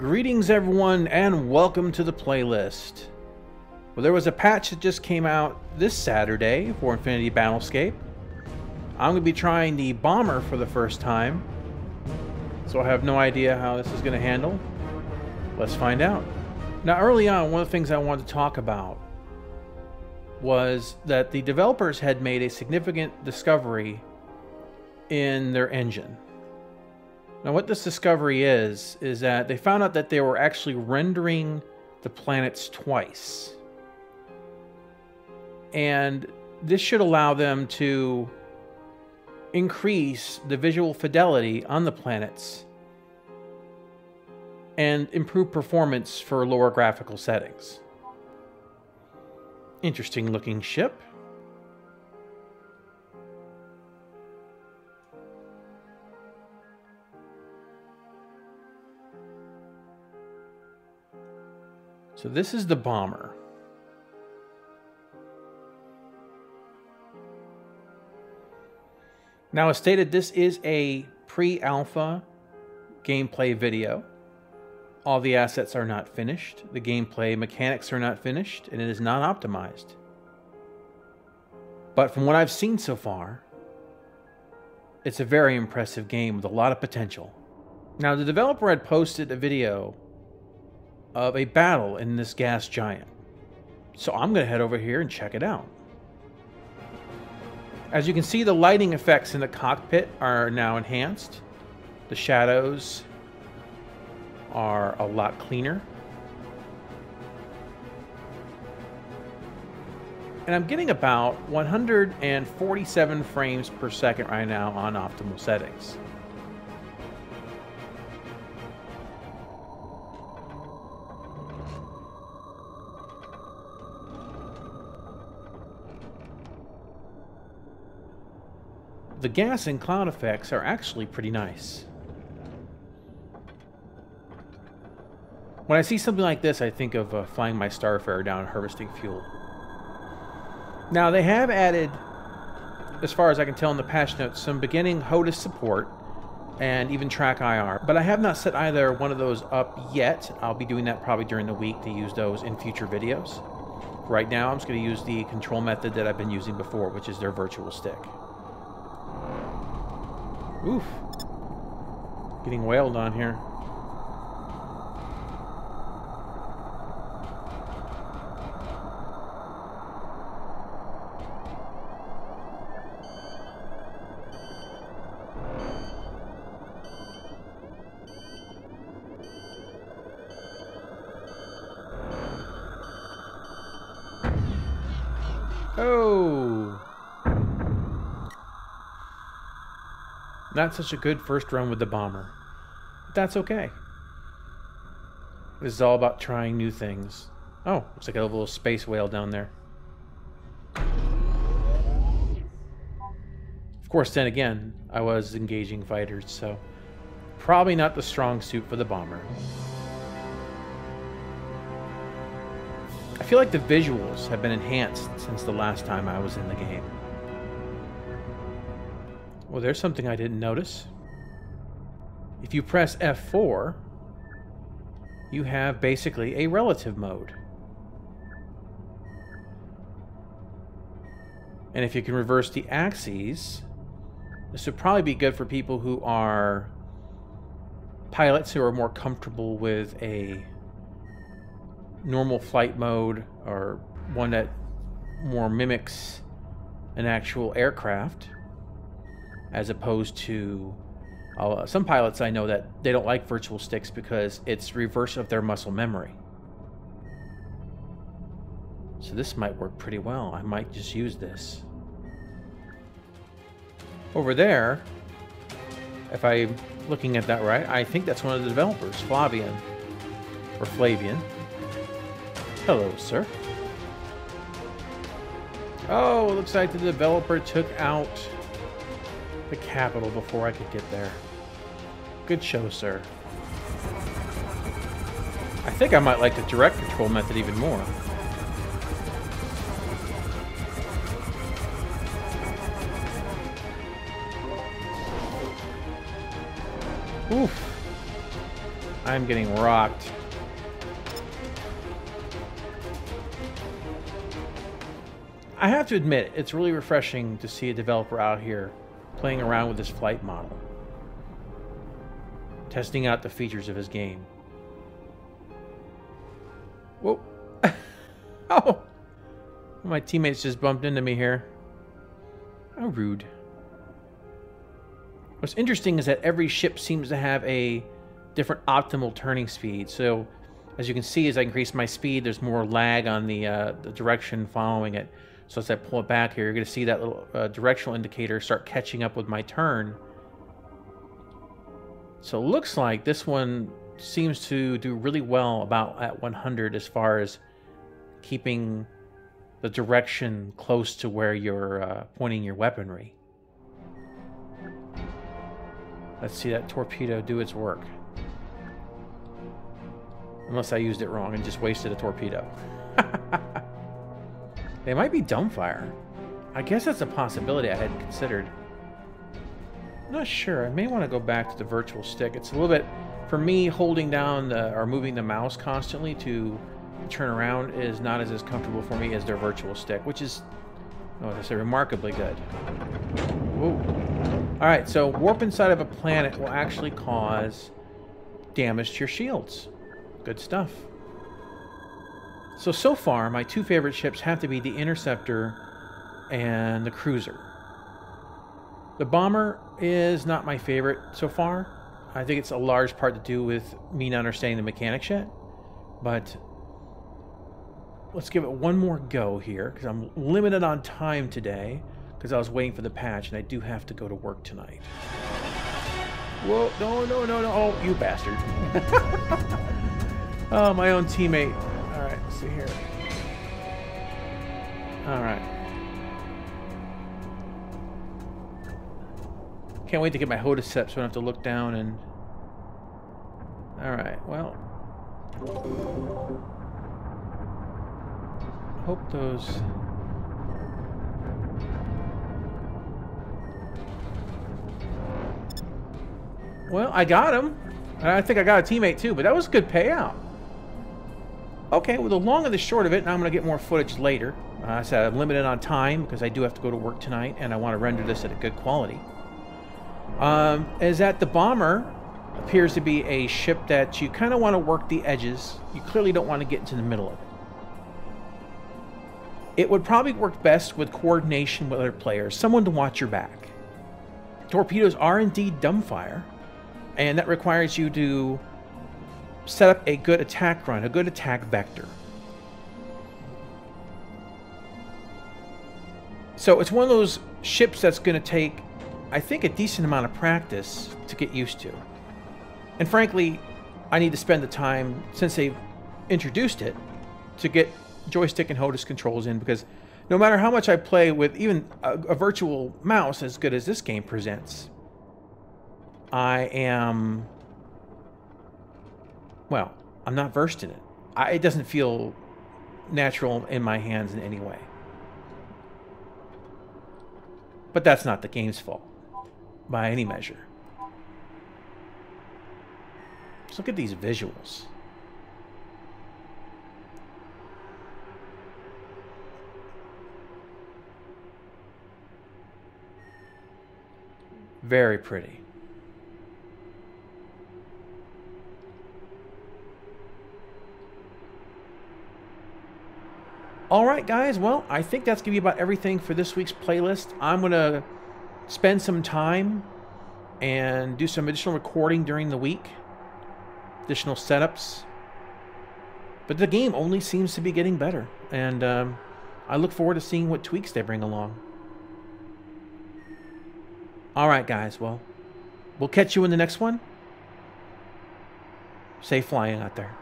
Greetings everyone and welcome to the playlist. Well, there was a patch that just came out this Saturday for Infinity Battlescape. I'm going to be trying the bomber for the first time, so I have no idea how this is going to handle. Let's find out. Now early on, one of the things I wanted to talk about was that the developers had made a significant discovery in their engine. Now what this discovery is that they found out that they were actually rendering the planets twice. And this should allow them to increase the visual fidelity on the planets and improve performance for lower graphical settings. Interesting looking ship. So this is the bomber. Now, as stated, this is a pre-alpha gameplay video. All the assets are not finished. The gameplay mechanics are not finished, and it is not optimized. But from what I've seen so far, it's a very impressive game with a lot of potential. Now, the developer had posted a video of a battle in this gas giant. So I'm going to head over here and check it out. As you can see, the lighting effects in the cockpit are now enhanced. The shadows are a lot cleaner. And I'm getting about 147 frames per second right now on optimal settings. The gas and cloud effects are actually pretty nice. When I see something like this, I think of flying my Starfarer down and harvesting fuel. Now, they have added, as far as I can tell in the patch notes, some beginning HOTAS support and even track IR. But I have not set either one of those up yet. I'll be doing that probably during the week to use those in future videos. Right now, I'm just going to use the control method that I've been using before, which is their virtual stick. Oof. Getting whaled on here. Oh! Not such a good first run with the bomber, but that's okay. This is all about trying new things. Oh, looks like a little space whale down there. Of course, then again, I was engaging fighters, so probably not the strong suit for the bomber. I feel like the visuals have been enhanced since the last time I was in the game. Well, there's something I didn't notice. If you press F4, you have basically a relative mode. And if you can reverse the axes, this would probably be good for people who are pilots who are more comfortable with a normal flight mode or one that more mimics an actual aircraft. As opposed to some pilots I know that they don't like virtual sticks because it's reverse of their muscle memory. So this might work pretty well. I might just use this. Over there, if I'm looking at that right, I think that's one of the developers, Flavian. Or Flavian. Hello, sir. Oh, it looks like the developer took out the capital before I could get there. Good show, sir. I think I might like the direct control method even more. Oof. I'm getting rocked. I have to admit, it's really refreshing to see a developer out here playing around with this flight model, testing out the features of his game. Whoa. Oh! My teammates just bumped into me here. How rude. What's interesting is that every ship seems to have a different optimal turning speed. So, as you can see, as I increase my speed, there's more lag on the direction following it. So as I pull it back here, you're going to see that little directional indicator start catching up with my turn. So it looks like this one seems to do really well about at 100 as far as keeping the direction close to where you're pointing your weaponry. Let's see that torpedo do its work. Unless I used it wrong and just wasted a torpedo. They might be dumbfire. I guess that's a possibility I hadn't considered. I'm not sure. I may want to go back to the virtual stick. It's a little bit, for me, holding down or moving the mouse constantly to turn around is not as comfortable for me as their virtual stick, which is, oh, I say, remarkably good. Whoa. All right, so warp inside of a planet will actually cause damage to your shields. Good stuff. So far, my two favorite ships have to be the Interceptor and the Cruiser. The Bomber is not my favorite so far. I think it's a large part to do with me not understanding the mechanics yet. But let's give it one more go here, because I'm limited on time today, because I was waiting for the patch, and I do have to go to work tonight. Whoa, no. Oh, you bastard. Oh, my own teammate. Alright, let's see here. Alright. Can't wait to get my HOTAS set so I don't have to look down and... Alright, well... Hope those... Well, I got him. And I think I got a teammate too, but that was a good payout. Okay, well, the long and the short of it, and I'm going to get more footage later. I said I'm limited on time because I do have to go to work tonight, and I want to render this at a good quality. Is that the Bomber appears to be a ship that you kind of want to work the edges. You clearly don't want to get into the middle of it. It would probably work best with coordination with other players, someone to watch your back. Torpedoes are indeed dumbfire, and that requires you to set up a good attack run, a good attack vector. So it's one of those ships that's going to take, I think, a decent amount of practice to get used to. And frankly, I need to spend the time, since they've introduced it, to get joystick and HOTAS controls in, because no matter how much I play with even a virtual mouse as good as this game presents, I'm not versed in it. It doesn't feel natural in my hands in any way. But that's not the game's fault, by any measure. Just look at these visuals. Very pretty. Alright guys, well, I think that's going to be about everything for this week's playlist. I'm going to spend some time and do some additional recording during the week. Additional setups. But the game only seems to be getting better. And I look forward to seeing what tweaks they bring along. Alright guys, well, we'll catch you in the next one. Safe flying out there.